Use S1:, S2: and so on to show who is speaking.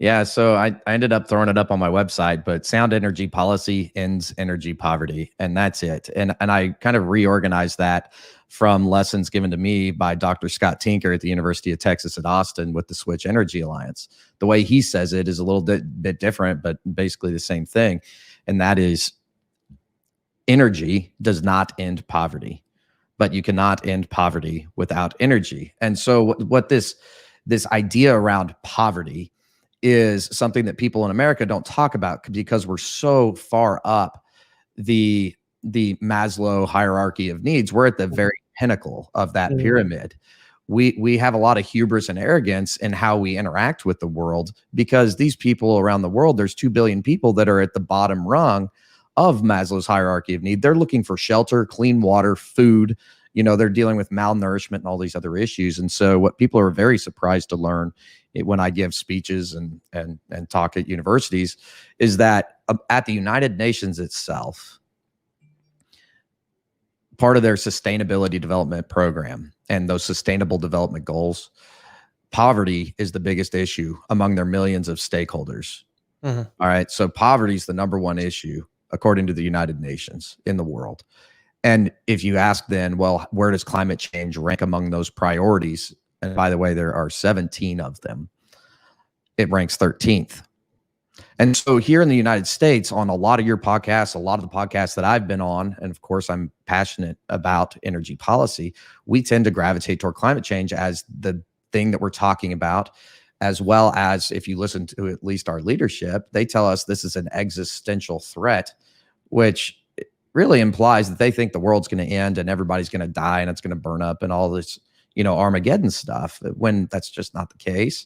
S1: Yeah, so I ended up throwing it up on my website, but sound energy policy ends energy poverty, and that's it. And I kind of reorganized that from lessons given to me by Dr. Scott Tinker at the University of Texas at Austin with the Switch Energy Alliance. The way he says it is a little bit different, but basically the same thing, and that is energy does not end poverty, but you cannot end poverty without energy. And so what this idea around poverty is something that people in America don't talk about because we're so far up the Maslow hierarchy of needs. We're at the very pinnacle of that pyramid. We have a lot of hubris and arrogance in how we interact with the world, because these people around the world, there's 2 billion people that are at the bottom rung of Maslow's hierarchy of need. They're looking for shelter, clean water, food. They're dealing with malnourishment and all these other issues. And so what people are very surprised to learn when I give speeches and talk at universities is that at the United Nations itself, part of their sustainability development program and those sustainable development goals, poverty is the biggest issue among their millions of stakeholders. All right. So poverty is the number one issue, according to the United Nations, in the world. And if you ask then, well, where does climate change rank among those priorities? And by the way, there are 17 of them. It ranks 13th. And so here in the United States, on a lot of your podcasts, a lot of the podcasts that I've been on, and of course I'm passionate about energy policy, we tend to gravitate toward climate change as the thing that we're talking about, as well as if you listen to at least our leadership, they tell us this is an existential threat, which really implies that they think the world's going to end and everybody's going to die and it's going to burn up and all this, Armageddon stuff, when that's just not the case.